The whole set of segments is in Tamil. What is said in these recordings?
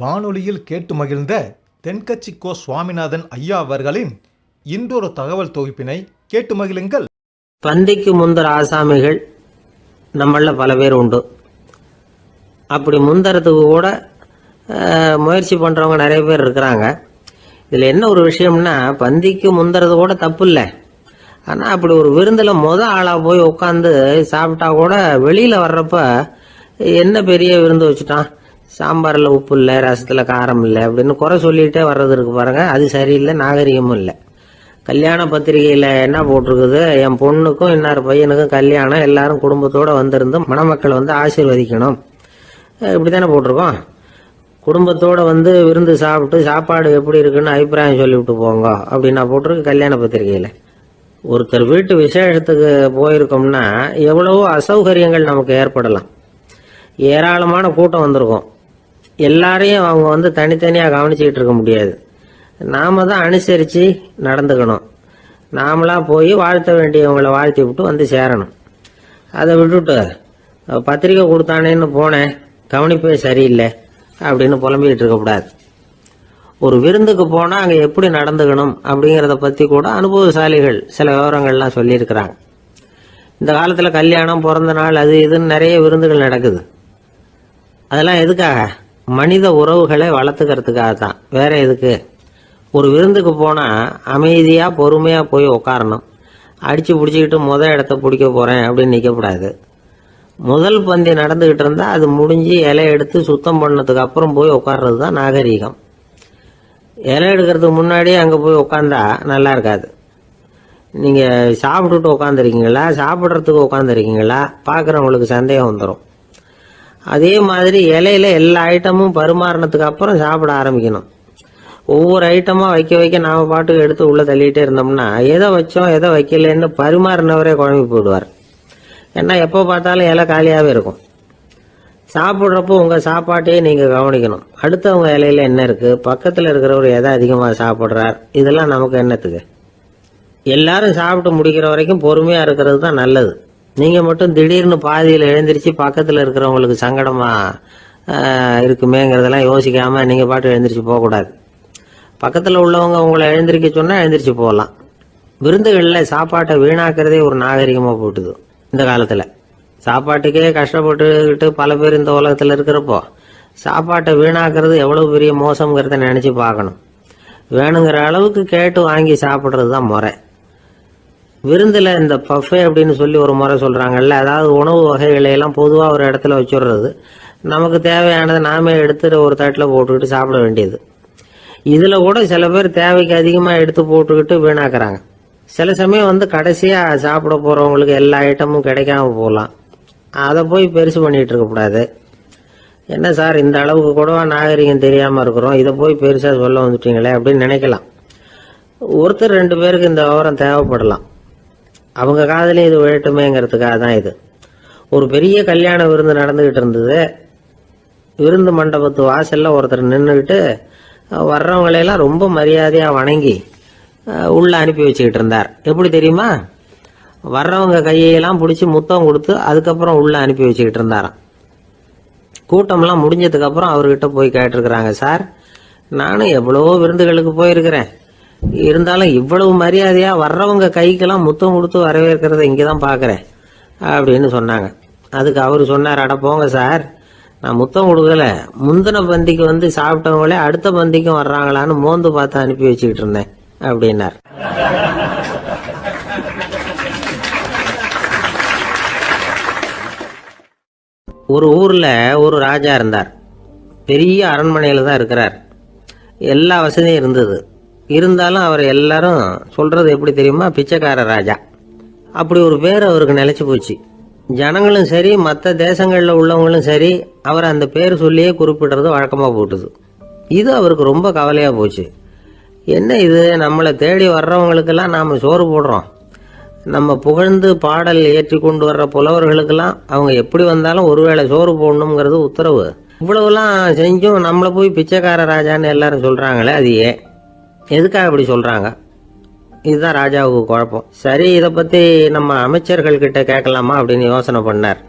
வானொலியில் கேட்டு மகிழ்ந்த தென்கட்சி கோ சுவாமிநாதன் ஐயா அவர்களின் இன்றொரு தகவல் தொகுப்பினை கேட்டு மகிழுங்கள். பந்திக்கு முந்தர ஆசாமிகள் நம்மள பல பேர் உண்டு. அப்படி முந்தறதுக்கு கூட முயற்சி பண்ணுறவங்க நிறைய பேர் இருக்கிறாங்க. இதில் என்ன ஒரு விஷயம்னா, பந்திக்கு முந்தறது கூட தப்பு இல்லை. ஆனால் அப்படி ஒரு விருந்தில் ஆளாக போய் உட்காந்து சாப்பிட்டா கூட வெளியில் வர்றப்ப என்ன பெரிய விருந்து வச்சுட்டான், சாம்பாரில் உப்பு இல்லை, ரசத்தில் காரம் இல்லை அப்படின்னு குறை சொல்லிகிட்டே வர்றது இருக்கு பாருங்க. அது சரியில்லை, நாகரிகமும் இல்லை. கல்யாண பத்திரிகையில் என்ன போட்டிருக்குது, என் பொண்ணுக்கும் இன்னார் பையனுக்கும் கல்யாணம், எல்லாரும் குடும்பத்தோடு வந்திருந்து மணமக்கள் ஆசீர்வதிக்கணும், இப்படி தானே போட்டிருக்கோம். குடும்பத்தோடு விருந்து சாப்பிட்டு சாப்பாடு எப்படி இருக்குன்னு அபிப்பிராயம் சொல்லிவிட்டு போங்க அப்படின்னா போட்டிருக்கு கல்யாண பத்திரிகையில். ஒருத்தர் வீட்டு விசேஷத்துக்கு போயிருக்கோம்னா எவ்வளவோ அசௌகரியங்கள் நமக்கு ஏற்படலாம். ஏராளமான கூட்டம் வந்திருக்கும். எல்லாரையும் அவங்க தனித்தனியாக கவனிச்சுக்கிட்டு இருக்க முடியாது. நாம தான் அனுசரித்து நடந்துக்கணும். நாமளாக போய் வாழ்த்த வேண்டியவங்களை வாழ்த்தி விட்டு சேரணும். அதை விட்டுட்டு பத்திரிக்கை கொடுத்தானேன்னு போனேன், கவனிப்பே சரியில்லை அப்படின்னு புலம்பிக்கிட்டு இருக்கக்கூடாது. ஒரு விருந்துக்கு போனால் அங்கே எப்படி நடந்துக்கணும் அப்படிங்கிறத பற்றி கூட அனுபவசாலிகள் சில விவரங்கள்லாம் சொல்லியிருக்கிறாங்க. இந்த காலத்தில் கல்யாணம், பிறந்த நாள், அது இதுன்னு நிறைய விருந்துகள் நடக்குது. அதெல்லாம் எதுக்காக? மனித உறவுகளை வளர்த்துக்கிறதுக்காக தான், வேற எதுக்கு? ஒரு விருந்துக்கு போனால் அமைதியாக பொறுமையாக போய் உட்காரணும். அடித்து பிடிச்சிக்கிட்டு இடத்த பிடிக்க போகிறேன் அப்படின்னு நிற்கக்கூடாது. முதல் பந்தி நடந்துக்கிட்டு இருந்தால் அது முடிஞ்சு இலை எடுத்து சுத்தம் பண்ணதுக்கு அப்புறம் போய் உட்கார்றது தான் நாகரீகம். இலை எடுக்கிறதுக்கு முன்னாடியே அங்கே போய் உட்காந்தா நல்லா இருக்காது. நீங்கள் சாப்பிட்டுட்டு உட்காந்துருக்கீங்களா, சாப்பிட்றதுக்கு உட்காந்துருக்கீங்களா, பார்க்குறவங்களுக்கு சந்தேகம் வந்துடும். அதே மாதிரி இலையில எல்லா ஐட்டமும் பரிமாறினதுக்கு அப்புறம் சாப்பிட ஆரம்பிக்கணும். ஒவ்வொரு ஐட்டமாக வைக்க வைக்க நாம் பாட்டுக்கு எடுத்து உள்ளே தள்ளிகிட்டே இருந்தோம்னா எதை வச்சோம் எதை வைக்கலன்னு பரிமாறினவரே குழம்பி போயிடுவார். ஏன்னா எப்போ பார்த்தாலும் இலை காலியாகவே இருக்கும். சாப்பிட்றப்போ உங்கள் சாப்பாட்டையே நீங்கள் கவனிக்கணும். அடுத்தவங்க இலையில என்ன இருக்குது, பக்கத்தில் இருக்கிறவர் எதை அதிகமாக சாப்பிட்றார், இதெல்லாம் நமக்கு என்னத்துக்கு? எல்லாரும் சாப்பிட்டு முடிக்கிற வரைக்கும் பொறுமையாக இருக்கிறது தான் நல்லது. நீங்கள் மட்டும் திடீர்னு பாதியில் எழுந்திரிச்சு பக்கத்தில் இருக்கிறவங்களுக்கு சங்கடமாக இருக்குமேங்கிறதெல்லாம் யோசிக்காமல் நீங்கள் பாட்டு எழுந்திரிச்சு போகக்கூடாது. பக்கத்தில் உள்ளவங்க உங்களை எழுந்திரிக்க சொன்னால் எழுந்திரிச்சு போகலாம். விருந்துகளில் சாப்பாட்டை வீணாக்கிறதே ஒரு நாகரிகமாக போட்டுது. இந்த காலத்தில் சாப்பாட்டுக்கே கஷ்டப்பட்டுக்கிட்டு பல பேர் இந்த உலகத்தில் இருக்கிறப்போ சாப்பாட்டை வீணாக்கிறது எவ்வளோ பெரிய மோசங்கிறத நினச்சி பார்க்கணும். வேணுங்கிற அளவுக்கு கேட்டு வாங்கி சாப்பிட்றது தான் முறை. விருந்தில் இந்த பஃபே அப்படின்னு சொல்லி ஒரு முறை சொல்கிறாங்கல்ல, அதாவது உணவு வகைகளையெல்லாம் பொதுவாக ஒரு இடத்துல வச்சுடுறது, நமக்கு தேவையானதை நாமே எடுத்துட்டு ஒரு தட்டில் போட்டுக்கிட்டு சாப்பிட வேண்டியது. இதில் கூட சில பேர் தேவைக்கு அதிகமாக எடுத்து போட்டுக்கிட்டு வீணாக்குறாங்க. சில சமயம் கடைசியாக சாப்பிட போகிறவங்களுக்கு எல்லா ஐட்டமும் கிடைக்காம போகலாம். அதை போய் பெருசு பண்ணிகிட்டு இருக்கக்கூடாது. என்ன சார், இந்த அளவுக்கு கூடவா நாகரிகம் தெரியாமல் இருக்கிறோம், இதை போய் பெருசாக சொல்ல வந்துட்டீங்களே அப்படின்னு நினைக்கலாம். ஒருத்தர் 2 பேருக்கு இந்த விவரம் தேவைப்படலாம். அவங்க காதலையும் இது விழட்டுமேங்கிறதுக்காக தான் இது. ஒரு பெரிய கல்யாண விருந்து நடந்துக்கிட்டு இருந்தது. விருந்து மண்டபத்து வாசலில் ஒருத்தர் நின்றுக்கிட்டு வர்றவங்களையெல்லாம் ரொம்ப மரியாதையாக வணங்கி உள்ளே அனுப்பி வச்சுக்கிட்டு இருந்தார். எப்படி தெரியுமா? வர்றவங்க கையெல்லாம் பிடிச்சி முத்தம் கொடுத்து அதுக்கப்புறம் உள்ளே அனுப்பி வச்சுக்கிட்டு இருந்தாராம். கூட்டம்லாம் முடிஞ்சதுக்கப்புறம் அவர்கிட்ட போய் கேட்டிருக்கிறாங்க, சார், நானும் எவ்வளவோ விருந்துகளுக்கு போயிருக்கிறேன், இருந்தாலும் இவ்வளவு மரியாதையாக வர்றவங்க கைக்கெல்லாம் முத்தம் கொடுத்து வரவேற்கிறத இங்கே தான் பார்க்குறேன் அப்படின்னு சொன்னாங்க. அதுக்கு அவர் சொன்னார், அட போங்க சார், நான் முத்தம் கொடுக்கல, முந்தின பந்திக்கு சாப்பிட்டவங்களே அடுத்த பந்திக்கும் வர்றாங்களான்னு மோந்து பார்த்து அனுப்பி வச்சுக்கிட்டு இருந்தேன் அப்படின்னார். ஒரு ஊரில் ஒரு ராஜா இருந்தார். பெரிய அரண்மனையில் தான் இருக்கிறார். எல்லா வசதியும் இருந்தது. இருந்தாலும் அவர் எல்லாரும் சொல்றது எப்படி தெரியுமா, பிச்சைக்கார ராஜா. அப்படி ஒரு பேர் அவருக்கு நிலைச்சு போச்சு. ஜனங்களும் சரி, மற்ற தேசங்களில் உள்ளவங்களும் சரி, அவர் அந்த பேர் சொல்லியே குறிப்பிடுறது வழக்கமாக போட்டுது. இது அவருக்கு ரொம்ப கவலையாக போச்சு. என்ன இது, நம்மளை தேடி வர்றவங்களுக்கெல்லாம் நாம் சோறு போடுறோம், நம்ம புகழ்ந்து பாடல் ஏற்றி கொண்டு வர்ற புலவர்களுக்கெல்லாம் அவங்க எப்படி வந்தாலும் ஒருவேளை சோறு போடணுங்கிறது உத்தரவு. இவ்வளவுலாம் செஞ்சும் நம்மளை போய் பிச்சைக்கார ராஜான்னு எல்லாரும் சொல்கிறாங்களே, அது ஏன், எதுக்காக அப்படி சொல்கிறாங்க? இதுதான் ராஜாவுக்கு குழப்பம். சரி, இதை பற்றி நம்ம அமைச்சர்கள் கிட்ட கேட்கலாமா அப்படின்னு யோசனை பண்ணார்.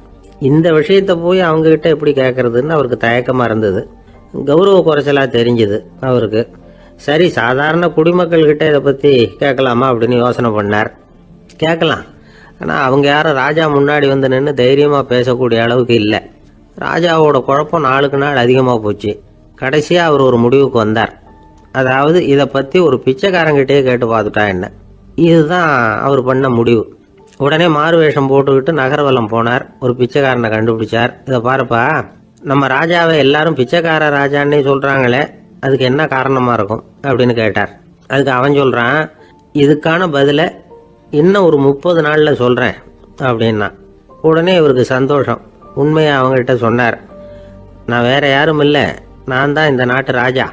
இந்த விஷயத்தை போய் அவங்க கிட்ட எப்படி கேட்கறதுன்னு அவருக்கு தயக்கமாக இருந்தது. கௌரவ குறைச்சலாக தெரிஞ்சுது அவருக்கு. சரி, சாதாரண குடிமக்கள்கிட்ட இதை பற்றி கேட்கலாமா அப்படின்னு யோசனை பண்ணார். கேட்கலாம், ஆனால் அவங்க யாரும் ராஜா முன்னாடி வந்து நின்று தைரியமாக பேசக்கூடிய அளவுக்கு இல்லை. ராஜாவோட குழப்பம் நாளுக்கு நாள் அதிகமாக போச்சு. கடைசியாக அவர் ஒரு முடிவுக்கு வந்தார். அதாவது இதை பற்றி ஒரு பிச்சைக்காரங்கிட்டே கேட்டு பார்த்துட்டா என்ன. இதுதான் அவர் பண்ண முடிவு. உடனே மாறு வேஷம் போட்டுக்கிட்டு நகர்வலம் போனார். ஒரு பிச்சைக்காரனை கண்டுபிடிச்சார். இதை பாருப்பா, நம்ம ராஜாவை எல்லாரும் பிச்சைக்கார ராஜான்னே சொல்கிறாங்களே, அதுக்கு என்ன காரணமாக இருக்கும் அப்படின்னு கேட்டார். அதுக்கு அவன் சொல்கிறான், இதுக்கான பதிலை இன்னும் ஒரு 30 நாளில் சொல்கிறேன் அப்படின்னா. உடனே இவருக்கு சந்தோஷம். உண்மையை அவங்ககிட்ட சொன்னார். நான் வேற யாரும் இல்லை, நான் தான் இந்த நாட்டு ராஜா.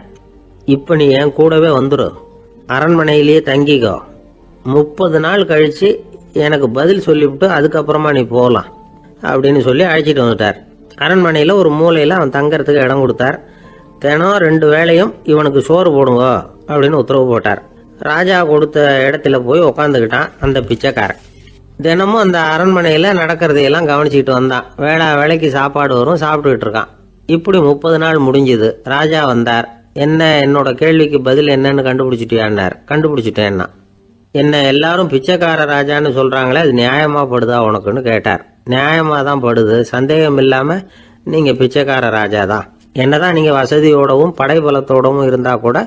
இப்போ நீ என் கூடவே வந்துடு, அரண்மனையிலேயே தங்கிக்கோ. 30 நாள் கழித்து எனக்கு பதில் சொல்லிவிட்டு அதுக்கப்புறமா நீ போகலாம் அப்படின்னு சொல்லி அழைச்சிட்டு வந்துட்டார். அரண்மனையில் ஒரு மூலையில் அவன் தங்கறதுக்கு இடம் கொடுத்தார். தினம் 2 வேளையும் இவனுக்கு சோறு போடுங்க அப்படின்னு உத்தரவு போட்டார். ராஜா கொடுத்த இடத்துல போய் உக்காந்துக்கிட்டான் அந்த பிச்சைக்காரன். தினமும் அந்த அரண்மனையில் நடக்கிறதையெல்லாம் கவனிச்சுக்கிட்டு வந்தான். வேளைக்கு சாப்பாடு வரும், சாப்பிட்டுக்கிட்டு இருக்கான். இப்படி 30 நாள் முடிஞ்சுது. ராஜா வந்தார். என்ன, என்னோட கேள்விக்கு பதில் என்னன்னு கண்டுபிடிச்சிட்டியான்னார். கண்டுபிடிச்சிட்டேன்னா. என்ன எல்லாரும் பிச்சைக்கார ராஜான்னு சொல்றாங்களே, அது நியாயமா படுதா உனக்குன்னு கேட்டார். நியாயமா தான் படுது, சந்தேகம் இல்லாம நீங்க பிச்சைக்கார ராஜா தான். என்னதான் நீங்க வசதியோடவும் படைபலத்தோடவும் இருந்தா கூட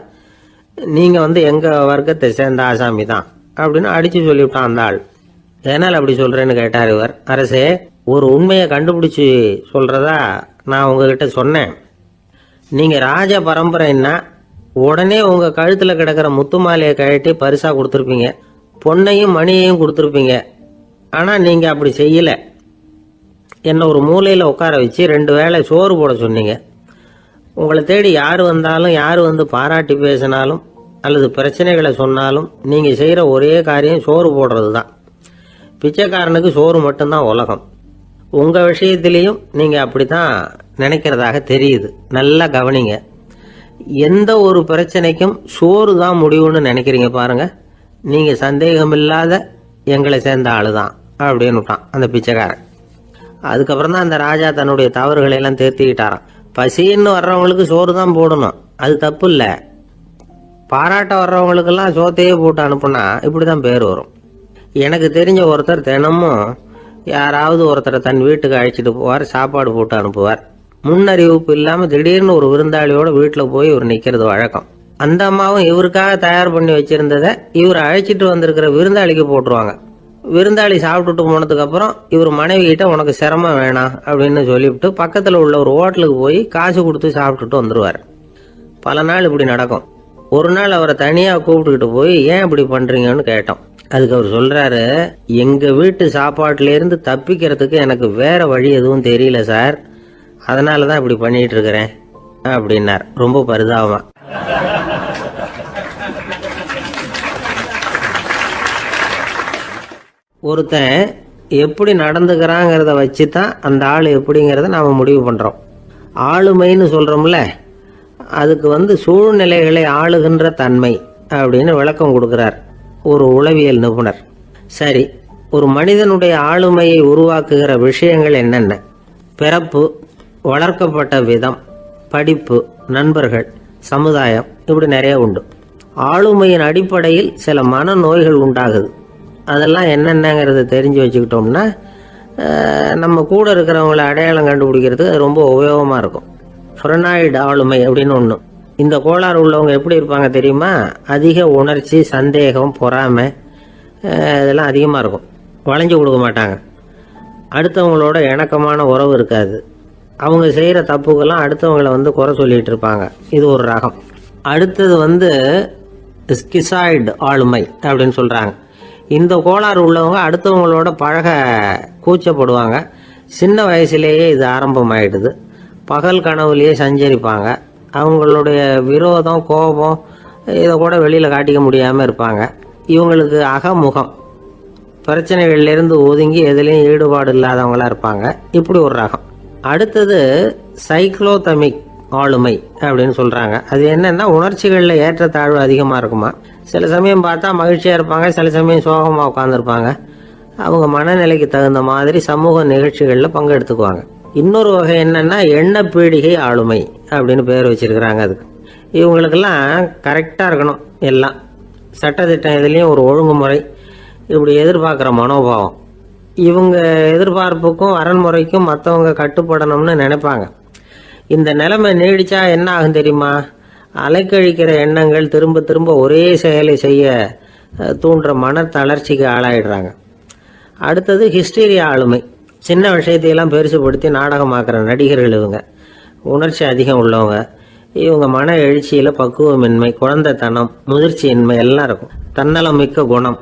நீங்க எங்க வர்க்கத்தை சேர்ந்த ஆசாமி தான் அப்படின்னு அடிச்சு சொல்லிவிட்டான் அந்த ஆள். ஏனால் அப்படி சொல்றேன்னு கேட்டார் இவர். அரசே, ஒரு உண்மையை கண்டுபிடிச்சு சொல்றதா நான் உங்ககிட்ட சொன்னேன். நீங்க ராஜ பரம்பரைன்னா உடனே உங்க கழுத்துல கிடக்கிற முத்து மாலையை கழட்டி பரிசா கொடுத்துருப்பீங்க, பொன்னையும் மணியையும் கொடுத்துருப்பீங்க. ஆனா நீங்க அப்படி செய்யல. என்ன ஒரு மூலையில உட்கார வச்சு 2 வேளை சோறு போட சொன்னீங்க. உங்களை தேடி யார் வந்தாலும், யார் பாராட்டி பேசினாலும் அல்லது பிரச்சனைகளை சொன்னாலும் நீங்க செய்யற ஒரே காரியம் சோறு போடுறது தான். பிச்சைக்காரனுக்கு சோறு மட்டும்தான் உலகம். உங்க விஷயத்திலையும் நீங்க அப்படித்தான் நினைக்கிறதாக தெரியுது. நல்லா கவனிங்க. எந்த ஒரு பிரச்சனைக்கும் சோறு தான் முடிவுன்னு நினைக்கிறீங்க பாருங்க. நீங்க சந்தேகமில்லாத எங்களை சேர்ந்த ஆளுதான் அப்படின்னு விட்டான் அந்த பிச்சைக்காரன். அதுக்கப்புறம் தான் அந்த ராஜா தன்னுடைய தவறுகளை எல்லாம் தேர்த்திக்கிட்டாராம். பசின்னு வர்றவங்களுக்கு சோறு தான் போடணும், அது தப்பு இல்லை. பாராட்ட வர்றவங்களுக்கெல்லாம் சோத்தையே போட்டு அனுப்புனா இப்படிதான் பேர் வரும். எனக்கு தெரிஞ்ச ஒருத்தர் தினமும் யாராவது ஒருத்தரை தன் வீட்டுக்கு அழைச்சிட்டு போவார், சாப்பாடு போட்டு அனுப்புவார். முன்னறிவிப்பு இல்லாம திடீர்னு ஒரு விருந்தாளியோட வீட்டில் போய் இவர் நிற்கிறது வழக்கம். அந்த அம்மாவும் இவருக்காக தயார் பண்ணி வச்சிருந்ததை இவர் அழைச்சிட்டு வந்திருக்கிற விருந்தாளிக்கு போட்டுருவாங்க. விருந்தாளி சாப்பிட்டுட்டு போனதுக்கு அப்புறம் இவர் மனைவி கிட்ட உனக்கு சிரமம் வேணாம் அப்படின்னு சொல்லிவிட்டு பக்கத்தில் உள்ள ஒரு ஹோட்டலுக்கு போய் காசு கொடுத்து சாப்பிட்டுட்டு வந்துருவார். பல நாள் இப்படி நடக்கும். ஒரு நாள் அவரை தனியாக கூப்பிட்டுக்கிட்டு போய் ஏன் இப்படி பண்றீங்கன்னு கேட்டோம். அதுக்கு அவர் சொல்றாரு, எங்க வீட்டு சாப்பாட்டுல இருந்து தப்பிக்கிறதுக்கு எனக்கு வேற வழி எதுவும் தெரியல சார், அதனாலதான் இப்படி பண்ணிட்டு இருக்கிறேன் அப்படின்னார். ரொம்ப பரிதாபமா. ஒருத்தன் எப்படி நடந்துக்கிறாங்கிறத வச்சு தான் அந்த ஆள் எப்படிங்கிறத நாம் முடிவு பண்ணுறோம். ஆளுமைன்னு சொல்கிறோம்ல, அதுக்கு சூழ்நிலைகளை ஆளுகின்ற தன்மை அப்படின்னு விளக்கம் கொடுக்குறார் ஒரு உளவியல் நிபுணர். சரி, ஒரு மனிதனுடைய ஆளுமையை உருவாக்குகிற விஷயங்கள் என்னென்ன? பிறப்பு, வளர்க்கப்பட்ட விதம், படிப்பு, நண்பர்கள், சமுதாயம், இப்படி நிறைய உண்டு. ஆளுமையின் அடிப்படையில் சில மனநோய்கள் உண்டாகுது. அதெல்லாம் என்னென்னங்கிறத தெரிஞ்சு வச்சுக்கிட்டோம்னா நம்ம கூட இருக்கிறவங்கள அடையாளம் கண்டுபிடிக்கிறதுக்கு அது ரொம்ப உபயோகமாக இருக்கும். ஃப்ரெனாய்டு ஆளுமை அப்படின்னு ஒன்று. இந்த கோளாறு உள்ளவங்க எப்படி இருப்பாங்க தெரியுமா? அதிக உணர்ச்சி, சந்தேகம், பொறாமை இதெல்லாம் அதிகமாக இருக்கும். வளைஞ்சு கொடுக்க மாட்டாங்க. அடுத்தவங்களோட இணக்கமான உறவு இருக்காது. அவங்க செய்கிற தப்புக்கெல்லாம் அடுத்தவங்களை குறை சொல்லிட்டு இருப்பாங்க. இது ஒரு ரகம். அடுத்தது ஸ்கிசாய்டு ஆளுமை அப்படின்னு சொல்கிறாங்க. இந்த கோளாறு உள்ளவங்க அடுத்தவங்களோட பழக கூச்சப்படுவாங்க. சின்ன வயசுலேயே இது ஆரம்பமாயிடுது. பகல் கனவுலேயே சஞ்சரிப்பாங்க. அவங்களுடைய விரோதம், கோபம் இதை கூட வெளியில் காட்டிக்க முடியாமல் இருப்பாங்க. இவங்களுக்கு அகமுகம், பிரச்சனைகள்லேருந்து ஒதுங்கி எதுலேயும் ஈடுபாடு இல்லாதவங்களா இருப்பாங்க. இப்படி ஒரு ரகம். அடுத்தது சைக்ளோதமிக் ஆளுமை அப்படின்னு சொல்கிறாங்க. அது என்னன்னா உணர்ச்சிகளில் ஏற்றத்தாழ்வு அதிகமாக இருக்குமா. சில சமயம் பார்த்தா மகிழ்ச்சியாக இருப்பாங்க, சில சமயம் சோகமாக உட்காந்துருப்பாங்க. அவங்க மனநிலைக்கு தகுந்த மாதிரி சமூக நிகழ்ச்சிகளில் பங்கெடுத்துக்குவாங்க. இன்னொரு வகை என்னன்னா எண்ண பீடிகை ஆளுமை அப்படின்னு பேர் வச்சிருக்கிறாங்க அதுக்கு. இவங்களுக்கெல்லாம் கரெக்டாக இருக்கணும் எல்லாம், சட்டத்திட்டம் இதுலேயும் ஒரு ஒழுங்குமுறை, இப்படி எதிர்பார்க்குற மனோபாவம். இவங்க எதிர்பார்ப்புக்கும் அரண்முறைக்கும் மற்றவங்க கட்டுப்படணும்னு நினைப்பாங்க. இந்த நிலைமை நீடிச்சா என்ன ஆகும் தெரியுமா? அலைக்கழிக்கிற எண்ணங்கள் திரும்ப திரும்ப ஒரே செயலை செய்ய தூண்டுற மன தளர்ச்சிக்கு ஆளாயிடுறாங்க. அடுத்தது ஹிஸ்டீரியா ஆளுமை. சின்ன விஷயத்தையெல்லாம் பெருசுபடுத்தி நாடகமாக்குற நடிகர்கள் இவங்க. உணர்ச்சி அதிகம் உள்ளவங்க. இவங்க மன எழுச்சியில் பக்குவமின்மை, குழந்தைத்தனம், முதிர்ச்சியின்மை எல்லாம் இருக்கும். தன்னலம் மிக்க குணம்,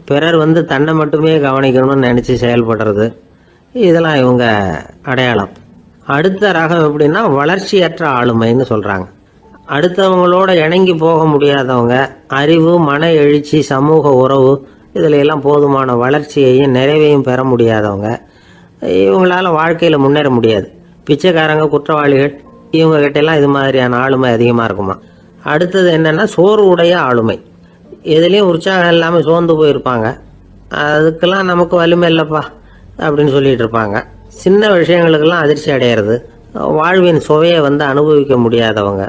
பிறர் தன்னை மட்டுமே கவனிக்கணும்னு நினச்சி செயல்படுறது, இதெல்லாம் இவங்க அடையாளம். அடுத்த ரகம் எப்படின்னா வளர்ச்சியற்ற ஆளுமைன்னு சொல்கிறாங்க. அடுத்தவங்களோட இணங்கி போக முடியாதவங்க, அறிவு, மன எழுச்சி, சமூக உறவு இதில் எல்லாம் போதுமான வளர்ச்சியையும் நிறைவையும் பெற முடியாதவங்க. இவங்களால வாழ்க்கையில் முன்னேற முடியாது. பிச்சைக்காரங்க, குற்றவாளிகள், இவங்க கிட்டெல்லாம் இது மாதிரியான ஆளுமை அதிகமாக இருக்குமா. அடுத்தது என்னென்னா சோர்வு உடைய ஆளுமை. எதுலேயும் உற்சாகம் இல்லாமல் சோர்ந்து போயிருப்பாங்க. அதுக்கெல்லாம் நமக்கு வலிமை இல்லைப்பா அப்படின்னு சொல்லிட்டு இருப்பாங்க. சின்ன விஷயங்களுக்கெல்லாம் அதிர்ச்சி அடையிறது, வாழ்வின் சுவையை அனுபவிக்க முடியாதவங்க.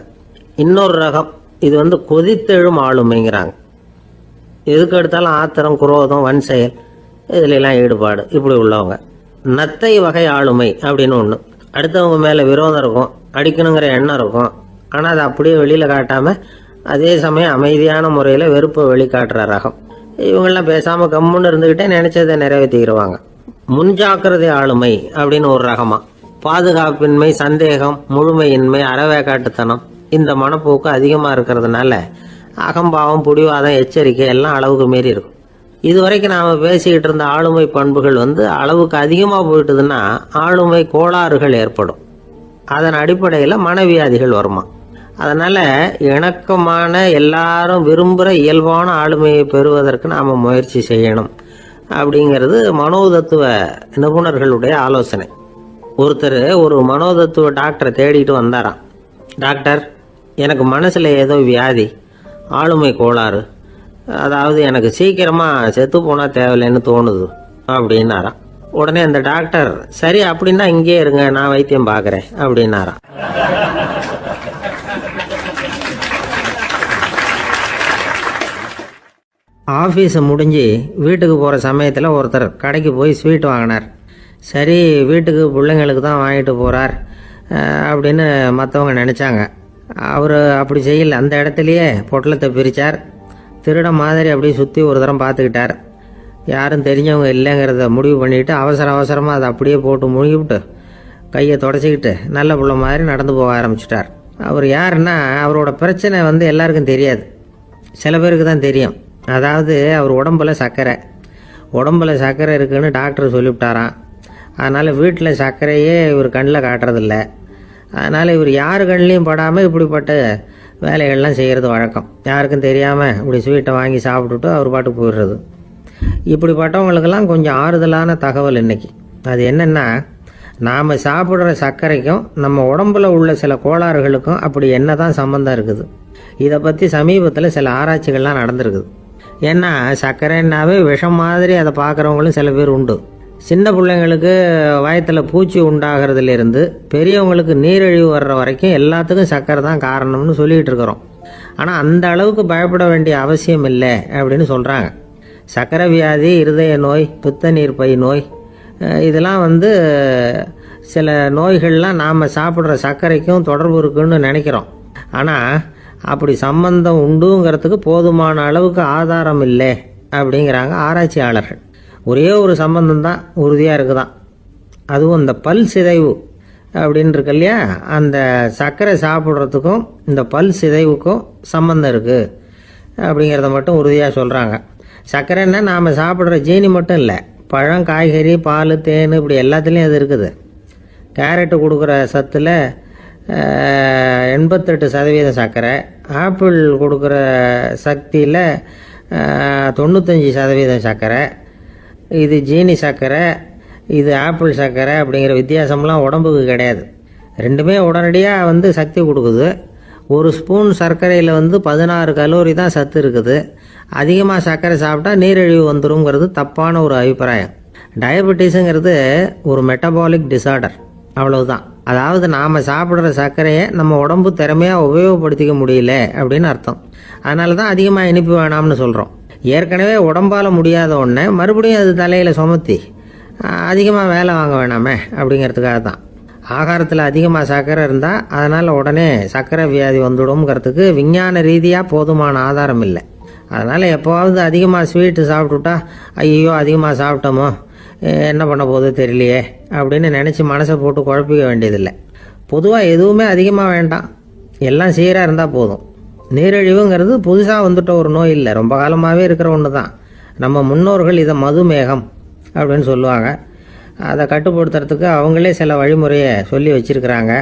இன்னொரு ரகம், இது கொதித்தெழும் ஆளுமைங்கிறாங்க. எதுக்கு எடுத்தாலும் ஆத்திரம், குரோதம், வன் செயல் இதுலெல்லாம் ஈடுபாடு, இப்படி உள்ளவங்க. நத்தை வகை ஆளுமை அப்படின்னு ஒன்று. அடுத்தவங்க மேலே விரோதம் இருக்கும், அடிக்கணுங்கிற எண்ணம் இருக்கும். ஆனால் அதை அப்படியே வெளியில் காட்டாமல் அதே சமயம் அமைதியான முறையில் வெறுப்பை வெளிக்காட்டுற ரகம். இவங்கெல்லாம் பேசாமல் கம்முன்னு இருந்துக்கிட்டே நினைச்சதை நிறைவேற்றிக்கிடுவாங்க. முன்ஜாக்கிரதை ஆளுமை அப்படின்னு ஒரு ரகமா. பாதுகாப்பின்மை, சந்தேகம், முழுமையின்மை, அறவேக்காட்டுத்தனம் இந்த மனப்போக்கு அதிகமாக இருக்கிறதுனால அகம்பாவம், புடிவாதம், எச்சரிக்கை எல்லாம் அளவுக்கு மீறி இருக்கும். இதுவரைக்கும் நாம் பேசிக்கிட்டு இருந்த ஆளுமை பண்புகள் அளவுக்கு அதிகமாக போயிட்டுதுன்னா ஆளுமை கோளாறுகள் ஏற்படும். அதன் அடிப்படையில் மனவியாதிகள் வருமா. அதனால் இணக்கமான, எல்லாரும் விரும்புகிற இயல்பான ஆளுமையை பெறுவதற்கு நாம் முயற்சி செய்யணும் அப்படிங்கிறது மனோதத்துவ நிபுணர்களுடைய ஆலோசனை. ஒருத்தர் ஒரு மனோதத்துவ டாக்டரை தேடிட்டு வந்தாராம். டாக்டர், எனக்கு மனசில் ஏதோ வியாதி, ஆளுமை கோளாறு, அதாவது எனக்கு சீக்கிரமாக செத்து போனால் தேவையில்லைன்னு தோணுது அப்படின்னாராம். உடனே அந்த டாக்டர், சரி அப்படின்னா இங்கே இருங்க, நான் வைத்தியம் பார்க்குறேன் அப்படின்னாராம். ஆஃபீஸை முடிஞ்சு வீட்டுக்கு போகிற சமயத்தில் ஒருத்தர் கடைக்கு போய் ஸ்வீட் வாங்கினார். சரி, வீட்டுக்கு பிள்ளைங்களுக்கு தான் வாங்கிட்டு போகிறார் அப்படின்னு மற்றவங்க நினச்சாங்க. அவர் அப்படி செய்யல. அந்த இடத்துலையே பொட்டலத்தை பிரித்தார். திருட மாதிரி அப்படியே சுற்றி ஒரு தரம் பார்த்துக்கிட்டார். யாரும் தெரிஞ்சவங்க இல்லைங்கிறத முடிவு பண்ணிவிட்டு அவசரமாக அதை அப்படியே போட்டு முழுகிவிட்டு கையை தொடச்சிக்கிட்டு நல்ல பிள்ளை மாதிரி நடந்து போக ஆரம்பிச்சிட்டார். அவர் யாருன்னா, அவரோட பிரச்சனை எல்லாருக்கும் தெரியாது, சில பேருக்கு தான் தெரியும். அதாவது அவர் உடம்பில் சர்க்கரை இருக்குன்னு டாக்டர் சொல்லிவிட்டாராம். அதனால் வீட்டில் சர்க்கரையே இவர் கண்ணில் காட்டுறதில்ல. அதனால் இவர் யார் கண்ணிலையும் படாமல் இப்படிப்பட்ட வேலைகள்லாம் செய்கிறது வழக்கம். யாருக்கும் தெரியாமல் இப்படி ஸ்வீட்டை வாங்கி சாப்பிட்டுட்டு அவர் பாட்டுக்கு போயிடுறது. இப்படிப்பட்டவங்களுக்கெல்லாம் கொஞ்சம் ஆறுதலான தகவல் இன்றைக்கி. அது என்னென்னா, நாம் சாப்பிட்ற சர்க்கரைக்கும் நம்ம உடம்பில் உள்ள சில கோளாறுகளுக்கும் அப்படி என்ன தான் சம்மந்தம் இருக்குது. இதை பற்றி சமீபத்தில் சில ஆராய்ச்சிகள்லாம் நடந்திருக்குது. ஏன்னா சர்க்கரைன்னாவே விஷம் மாதிரி அதை பார்க்குறவங்களும் சில பேர் உண்டு. சின்ன பிள்ளைங்களுக்கு வயத்தில் பூச்சி உண்டாகிறதுலேருந்து பெரியவங்களுக்கு நீரிழிவு வர்ற வரைக்கும் எல்லாத்துக்கும் சர்க்கரை தான் காரணம்னு சொல்லிகிட்டு இருக்கிறோம். ஆனால் அந்த அளவுக்கு பயப்பட வேண்டிய அவசியம் இல்லை அப்படின்னு சொல்கிறாங்க. சர்க்கரை வியாதி, இருதய நோய், பித்த நீர் பை நோய், இதெல்லாம் சில நோய்கள்லாம் நாம் சாப்பிட்ற சர்க்கரைக்கும் தொடர்பு இருக்குன்னு நினைக்கிறோம். ஆனால் அப்படி சம்பந்தம் உண்டுங்கிறதுக்கு போதுமான அளவுக்கு ஆதாரம் இல்லை அப்படிங்கிறாங்க ஆராய்ச்சியாளர்கள். ஒரே ஒரு சம்பந்தம் தான் உறுதியாக இருக்குதான். அதுவும் இந்த பல் சிதைவு அப்படின்னு இருக்கு இல்லையா, அந்த சர்க்கரை சாப்பிட்றதுக்கும் இந்த பல் சிதைவுக்கும் சம்பந்தம் இருக்குது அப்படிங்கிறத மட்டும் உறுதியாக சொல்கிறாங்க. சர்க்கரைன்னா நாம் சாப்பிட்ற ஜீனி மட்டும் இல்லை, பழம், காய்கறி, பால், தேன் இப்படி எல்லாத்துலேயும் அது இருக்குது. கேரட்டு கொடுக்குற சத்தில் 88% சர்க்கரை, ஆப்பிள் கொடுக்குற சக்தியில் 95% சர்க்கரை. இது ஜீனி சர்க்கரை, இது ஆப்பிள் சர்க்கரை அப்படிங்கிற வித்தியாசம்லாம் உடம்புக்கு கிடையாது. ரெண்டுமே உடனடியாக சக்தி கொடுக்குது. ஒரு ஸ்பூன் சர்க்கரையில் 16 கலோரி தான் சத்து இருக்குது. அதிகமாக சர்க்கரை சாப்பிட்டா நீரிழிவு வந்துருங்கிறது தப்பான ஒரு அபிப்பிராயம். டயபெட்டிஸுங்கிறது ஒரு மெட்டபாலிக் டிசார்டர், அவ்வளவுதான். அதாவது நாம் சாப்பிட்ற சர்க்கரையை நம்ம உடம்பு திறமையாக உபயோகப்படுத்திக்க முடியல அப்படின்னு அர்த்தம். அதனால தான் அதிகமாக இனிப்பு வேணாம்னு சொல்கிறோம். ஏற்கனவே உடம்பால் முடியாத ஒன்றை மறுபடியும் அது தலையில் சுமத்தி அதிகமாக வேலை வாங்க வேணாமே அப்படிங்கிறதுக்காக தான். ஆகாரத்தில் அதிகமாக சர்க்கரை இருந்தால் அதனால் உடனே சர்க்கரை வியாதி வந்துடும்ங்கிறதுக்கு விஞ்ஞான ரீதியாக போதுமான ஆதாரம் இல்லை. அதனால் எப்போவாவது அதிகமாக ஸ்வீட்டு சாப்பிட்டுட்டா ஐயோ அதிகமாக சாப்பிட்டோமோ என்ன பண்ண போதோ தெரியலையே அப்படின்னு நினச்சி மனசை போட்டு குழப்பிக்க வேண்டியதில்லை. பொதுவாக எதுவுமே அதிகமாக வேண்டாம், எல்லாம் சீராக இருந்தால் போதும். நீரிழிவுங்கிறது புதுசாக வந்துட்ட ஒரு நோய் இல்லை, ரொம்ப காலமாகவே இருக்கிற ஒன்று தான். நம்ம முன்னோர்கள் இதை மதுமேகம் அப்படின்னு சொல்லுவாங்க. அதை கட்டுப்படுத்துறதுக்கு அவங்களே சில வழிமுறையை சொல்லி வச்சுருக்கிறாங்க.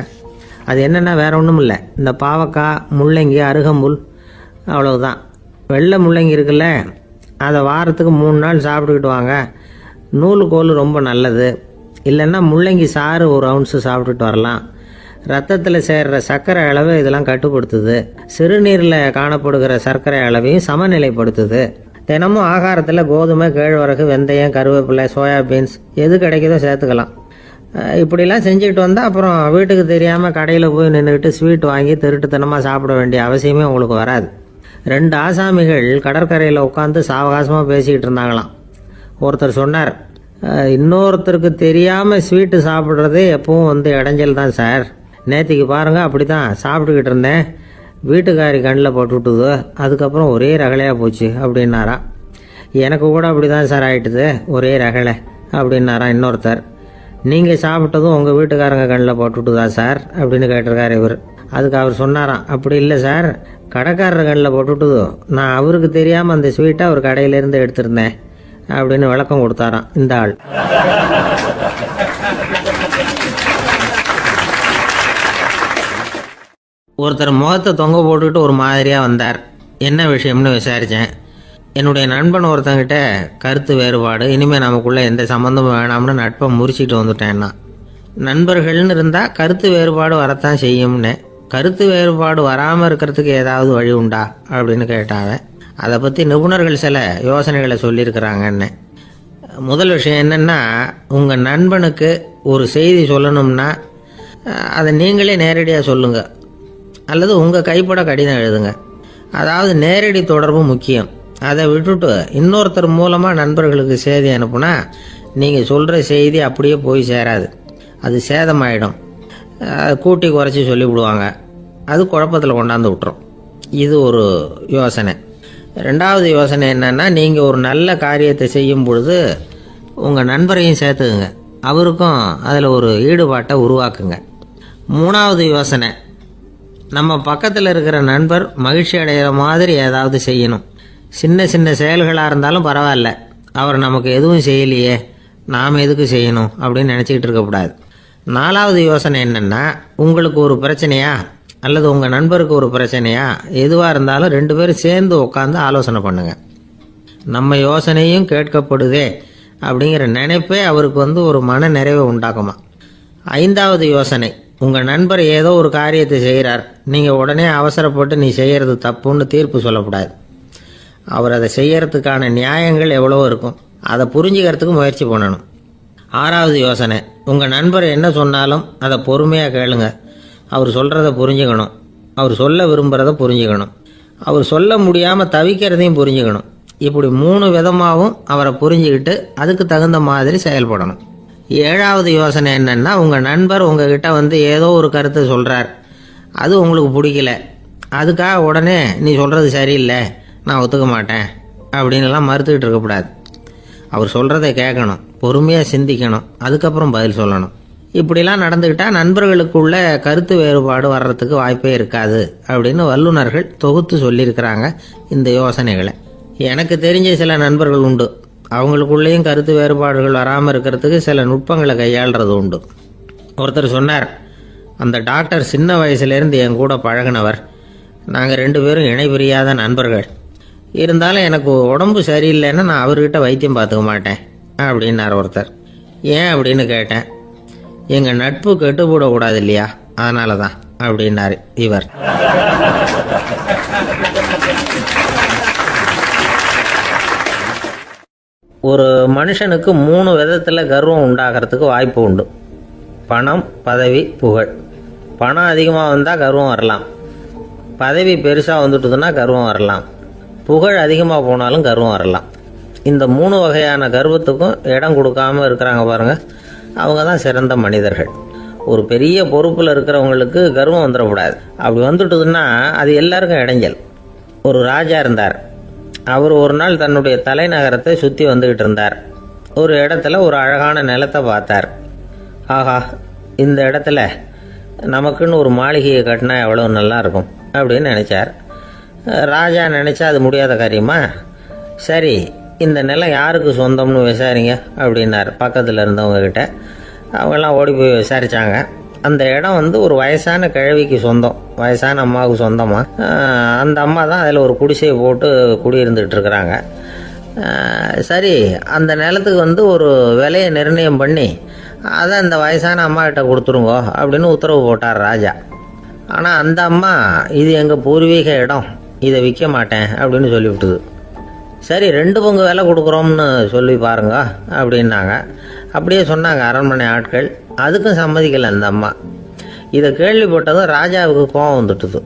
அது என்னென்னா வேறு ஒன்றும் இல்லை, இந்த பாவக்காய், முள்ளங்கி, அருகம்புல், அவ்வளவுதான். வெள்ளை முள்ளங்கி இருக்குல்ல, அதை வாரத்துக்கு 3 நாள் சாப்பிட்டுக்கிட்டு வாங்க. நூலுக்கோல் ரொம்ப நல்லது. இல்லைன்னா முள்ளங்கி சாறு 1 ounce சாப்பிட்டுட்டு வரலாம். ரத்தத்தில் சேர்கிற சர்க்கரை அளவை இதெல்லாம் கட்டுப்படுத்துது. சிறுநீரில் காணப்படுகிற சர்க்கரை அளவையும் சமநிலைப்படுத்துது. தினமும் ஆகாரத்தில் கோதுமை, கேழ்வரகு, வெந்தயம், கருவேப்பிலை, சோயாபீன்ஸ் எது கிடைக்குதோ சேர்த்துக்கலாம். இப்படிலாம் செஞ்சுக்கிட்டு வந்தால் அப்புறம் வீட்டுக்கு தெரியாமல் கடையில் போய் நின்றுக்கிட்டு ஸ்வீட் வாங்கி திருட்டுத்தனமாக சாப்பிட வேண்டிய அவசியமே உங்களுக்கு வராது. 2 ஆசாமிகள் கடற்கரையில் உட்காந்து சாவகாசமாக பேசிக்கிட்டு இருந்தாங்களாம். ஒருத்தர் சொன்னார், இன்னொருத்தருக்கு தெரியாமல் ஸ்வீட்டு சாப்பிட்றதே எப்பவும் இடைஞ்சல் தான் சார். நேற்றுக்கு பாருங்கள் அப்படி தான் சாப்பிட்டுக்கிட்டு இருந்தேன், வீட்டுக்காரி கண்ணில் போட்டுவிட்டுது, அதுக்கப்புறம் ஒரே ரகலையாக போச்சு அப்படின்னாரா. எனக்கு கூட அப்படி தான் சார் ஆகிட்டுது, ஒரே ரகலை அப்படின்னாரா இன்னொருத்தர். நீங்கள் சாப்பிட்டதும் உங்கள் வீட்டுக்காரங்க கண்ணில் போட்டுவிட்டுதா சார் அப்படின்னு கேட்டிருக்காரு இவர். அதுக்கு அவர் சொன்னாராம், அப்படி இல்லை சார், கடைக்காரர் கண்ணில் போட்டுவிட்டுதோ, நான் அவருக்கு தெரியாமல் அந்த ஸ்வீட்டை அவர் கடையிலேருந்து எடுத்திருந்தேன் அப்படின்னு விளக்கம் கொடுத்தாராம் இந்த ஆள். ஒருத்தர் முகத்தை தொங்க போட்டுக்கிட்டு ஒரு மாதிரியாக வந்தார். என்ன விஷயம்னு விசாரித்தேன். என்னுடைய நண்பன் ஒருத்தங்கிட்ட கருத்து வேறுபாடு, இனிமேல் நமக்குள்ளே எந்த சம்மந்தமும் வேணாம்னு நட்பை முறிச்சிட்டு வந்துட்டேன்னா. நண்பர்கள்னு இருந்தால் கருத்து வேறுபாடு வரத்தான் செய்யும்னு. கருத்து வேறுபாடு வராமல் இருக்கிறதுக்கு ஏதாவது வழி உண்டா அப்படின்னு கேட்டாங்க. அதை பற்றி நிபுணர்கள் சில யோசனைகளை சொல்லியிருக்கிறாங்கன்னு. முதல் விஷயம் என்னென்னா, உங்கள் நண்பனுக்கு ஒரு செய்தி சொல்லணும்னா அதை நீங்களே நேரடியாக சொல்லுங்கள், அல்லது உங்கள் கைப்பட கடிதம் எழுதுங்க. அதாவது நேரடி தொடர்பு முக்கியம். அதை விட்டுட்டு இன்னொருத்தர் மூலமாக நண்பர்களுக்கு செய்தி அனுப்புனா நீங்கள் சொல்கிற செய்தி அப்படியே போய் சேராது, அது சேதமாயிடும். கூட்டி குறைச்சி சொல்லிவிடுவாங்க, அது குழப்பத்தில் கொண்டாந்து விட்டுரும். இது ஒரு யோசனை. 2வது யோசனை என்னென்னா, நீங்கள் ஒரு நல்ல காரியத்தை செய்யும் பொழுது உங்கள் நண்பரையும் சேர்த்துக்குங்க, அவருக்கும் அதில் ஒரு ஈடுபாட்டை உருவாக்குங்க. 3வது யோசனை, நம்ம பக்கத்தில் இருக்கிற நண்பர் மகிழ்ச்சி அடைகிற மாதிரி ஏதாவது செய்யணும். சின்ன சின்ன செயல்களாக இருந்தாலும் பரவாயில்ல, அவர் நமக்கு எதுவும் செய்யலையே, நாம் எதுக்கு செய்யணும் அப்படின்னு நினச்சிக்கிட்டு இருக்கக்கூடாது. 4வது யோசனை என்னென்னா, உங்களுக்கு ஒரு பிரச்சனையா அல்லது உங்கள் நண்பருக்கு ஒரு பிரச்சனையா, எதுவாக இருந்தாலும் 2 பேரும் சேர்ந்து உட்காந்து ஆலோசனை பண்ணுங்கள். நம்ம யோசனையும் கேட்கப்படுதே அப்படிங்கிற நினைப்பே அவருக்கு ஒரு மன நிறைவை உண்டாக்குமா. 5வது யோசனை, உங்கள் நண்பர் ஏதோ ஒரு காரியத்தை செய்கிறார், நீங்கள் உடனே அவசரப்பட்டு நீ செய்கிறது தப்புன்னு தீர்ப்பு சொல்லக்கூடாது. அவர் அதை செய்யறதுக்கான நியாயங்கள் எவ்வளோ இருக்கும், அதை புரிஞ்சுக்கிறதுக்கு முயற்சி பண்ணணும். 6வது யோசனை, உங்கள் நண்பர் என்ன சொன்னாலும் அதை பொறுமையாக கேளுங்க. அவர் சொல்கிறத புரிஞ்சுக்கணும், அவர் சொல்ல விரும்புகிறத புரிஞ்சுக்கணும், அவர் சொல்ல முடியாமல் தவிக்கிறதையும் புரிஞ்சுக்கணும். இப்படி 3 விதமாகவும் அவரை புரிஞ்சுக்கிட்டு அதுக்கு தகுந்த மாதிரி செயல்படணும். 7வது யோசனை என்னென்னா, உங்கள் நண்பர் உங்ககிட்ட ஏதோ ஒரு கருத்தை சொல்கிறார், அது உங்களுக்கு பிடிக்கல, அதுக்காக உடனே நீ சொல்கிறது சரியில்லை, நான் ஒத்துக்க மாட்டேன் அப்படின்லாம் மறுத்துக்கிட்டு இருக்கக்கூடாது. அவர் சொல்கிறத கேட்கணும், பொறுமையாக சிந்திக்கணும், அதுக்கப்புறம் பதில் சொல்லணும். இப்படிலாம் நடந்துக்கிட்டால் நண்பர்களுக்குள்ள கருத்து வேறுபாடு வர்றதுக்கு வாய்ப்பே இருக்காது அப்படின்னு வல்லுநர்கள் தொகுத்து சொல்லியிருக்கிறாங்க இந்த யோசனைகளை. எனக்கு தெரிஞ்ச சில நண்பர்கள் உண்டு, அவங்களுக்குள்ளேயும் கருத்து வேறுபாடுகள் வராமல் இருக்கிறதுக்கு சில நுட்பங்களை கையாளுறது உண்டு. ஒருத்தர் சொன்னார், அந்த டாக்டர் சின்ன வயசுலேருந்து என் கூட பழகினவர், நாங்கள் 2 பேரும் இணை பிரியாத நண்பர்கள். இருந்தாலும் எனக்கு உடம்பு சரியில்லைன்னா நான் அவர்கிட்ட வைத்தியம் பார்த்துக்க மாட்டேன் அப்படின்னார் ஒருத்தர். ஏன் அப்படின்னு கேட்டேன். எங்கள் நட்பு கெட்டுப்படக்கூடாது இல்லையா, அதனால தான் அப்படின்னாரு இவர். ஒரு மனுஷனுக்கு 3 விதத்தில் கர்வம் உண்டாகிறதுக்கு வாய்ப்பு உண்டு. பணம், பதவி, புகழ். பணம் அதிகமாக வந்தால் கர்வம் வரலாம், பதவி பெருசாக வந்துட்டுதுன்னா கர்வம் வரலாம், புகழ் அதிகமாக போனாலும் கர்வம் வரலாம். இந்த 3 வகையான கர்வத்துக்கும் இடம் கொடுக்காம இருக்கிறாங்க பாருங்கள், அவங்க தான் சிறந்த மனிதர்கள். ஒரு பெரிய பொறுப்பில் இருக்கிறவங்களுக்கு கர்வம் வந்துடக்கூடாது. அப்படி வந்துட்டுதுன்னா அது எல்லாருக்கும் இடைஞ்சல். ஒரு ராஜா இருந்தார். அவர் ஒரு நாள் தன்னுடைய தலைநகரத்தை சுற்றி வந்துக்கிட்டு இருந்தார். ஒரு இடத்துல ஒரு அழகான நிலத்தை பார்த்தார். ஆஹா, இந்த இடத்துல நமக்குன்னு ஒரு மாளிகையை கட்டினா எவ்வளோ நல்லா இருக்கும் அப்படின்னு நினச்சார். ராஜா நினச்சா அது முடியாத காரியமா? சரி, இந்த நிலம் யாருக்கு சொந்தம்னு விசாரிங்க அப்படின்னார் பக்கத்தில் இருந்தவங்கக்கிட்ட. அவங்கெல்லாம் ஓடி போய் விசாரித்தாங்க. அந்த இடம் ஒரு வயசான கிழவிக்கு சொந்தம், வயசான அம்மாவுக்கு சொந்தமாக. அந்த அம்மா தான் அதில் ஒரு குடிசையை போட்டு குடியிருந்துகிட்டு இருக்கிறாங்க. சரி, அந்த நிலத்துக்கு ஒரு விலையை நிர்ணயம் பண்ணி அதை அந்த வயசான அம்மா கிட்ட கொடுத்துருங்கோ அப்படின்னு உத்தரவு போட்டார் ராஜா. ஆனால் அந்த அம்மா இது எங்கள் பூர்வீக இடம், இதை விற்க மாட்டேன் அப்படின்னு சொல்லிவிட்டுது. சரி, 2 பங்கு விலை கொடுக்குறோம்னு சொல்லி பாருங்க அப்படின்னாங்க. அப்படியே சொன்னாங்க அரண்மனை ஆட்கள். அதுக்கும் சம்மதிக்கலை அந்த அம்மா. இதை கேள்விப்பட்டதும் ராஜாவுக்கு கோபம் வந்துட்டுது.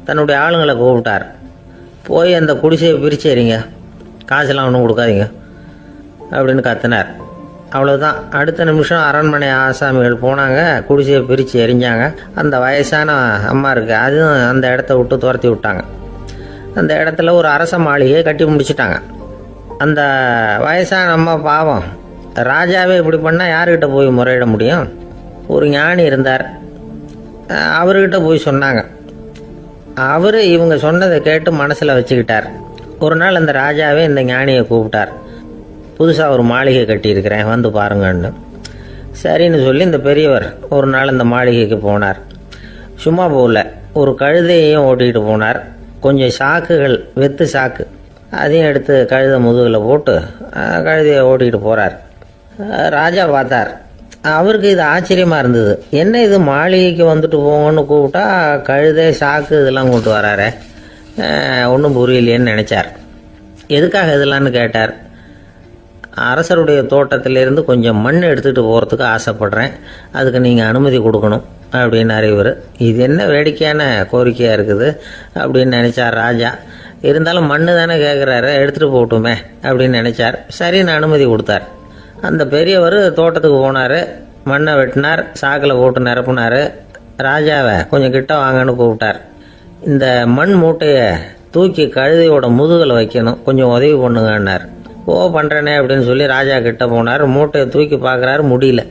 தன்னுடைய ஆளுங்களை கூப்பிட்டார். போய் அந்த குடிசையை பிரித்து எறிங்க, காசெல்லாம் ஒன்றும் கொடுக்காதீங்க அப்படின்னு கத்தினார். அவ்வளோதான். அடுத்த நிமிஷம் அரண்மனை ஆசாமிகள் போனாங்க, குடிசையை பிரித்து எரிஞ்சாங்க. அந்த வயசான அம்மா இருக்குது, அதுவும் அந்த இடத்த விட்டு துரத்தி விட்டாங்க. அந்த இடத்துல ஒரு அரச மாளிகையை கட்டி முடிச்சிட்டாங்க. அந்த வயசான அம்மா பாவம், ராஜாவே இப்படி பண்ணால் யார்கிட்ட போய் முறையிட முடியும்? ஒரு ஞானி இருந்தார், அவர்கிட்ட போய் சொன்னாங்க. அவர் இவங்க சொன்னதை கேட்டு மனசில் வச்சுக்கிட்டார். ஒரு நாள் அந்த ராஜாவே இந்த ஞானியை கூப்பிட்டார். புதுசாக ஒரு மாளிகை கட்டியிருக்கிறேன், வந்து பாருங்கன்னு. சரின்னு சொல்லி இந்த பெரியவர் ஒரு நாள் இந்த மாளிகைக்கு போனார். சும்மா போகல, ஒரு கழுதையையும் ஓட்டிகிட்டு போனார். கொஞ்சம் சாக்குகள், வெத்து சாக்கு, அதையும் எடுத்து கழுதை முதுகில் போட்டு கழுதையை ஓட்டிகிட்டு போகிறார். ராஜா பார்த்தார். அவருக்கு இது ஆச்சரியமாக இருந்தது. என்ன இது, மாளிகைக்கு வந்துட்டு போங்கன்னு கூப்பிட்டா கழுதை, சாக்கு இதெல்லாம் கொண்டு வராரு, ஒன்றும் புரியலையேன்னு நினச்சார். எதுக்காக இதெல்லாம்னு கேட்டார். அரசருடைய தோட்டத்திலேருந்து கொஞ்சம் மண் எடுத்துகிட்டு போகிறதுக்கு ஆசைப்பட்றேன், அதுக்கு நீங்கள் அனுமதி கொடுக்கணும் அப்படின்னாரு இவர். இது என்ன வேடிக்கையான கோரிக்கையாக இருக்குது அப்படின்னு நினச்சார் ராஜா. இருந்தாலும் மண் தானே கேட்குறாரு, எடுத்துகிட்டு போகட்டுமே அப்படின்னு நினச்சார். சரின்னு அனுமதி கொடுத்தார். அந்த பெரியவர் தோட்டத்துக்கு போனார், மண்ணை வெட்டினார், சாக்கில் போட்டு நிரப்புனார். ராஜாவை கொஞ்சம் கிட்ட வாங்கன்னு கூப்பிட்டார். இந்த மண் மூட்டையை தூக்கி கழுதையோட முதுகில் வைக்கணும், கொஞ்சம் உதவி பண்ணுங்கன்னார். ஓ, பண்ணுறேனே அப்படின்னு சொல்லி ராஜா கிட்ட போனார். மூட்டையை தூக்கி பார்க்குறாரு, முடியல,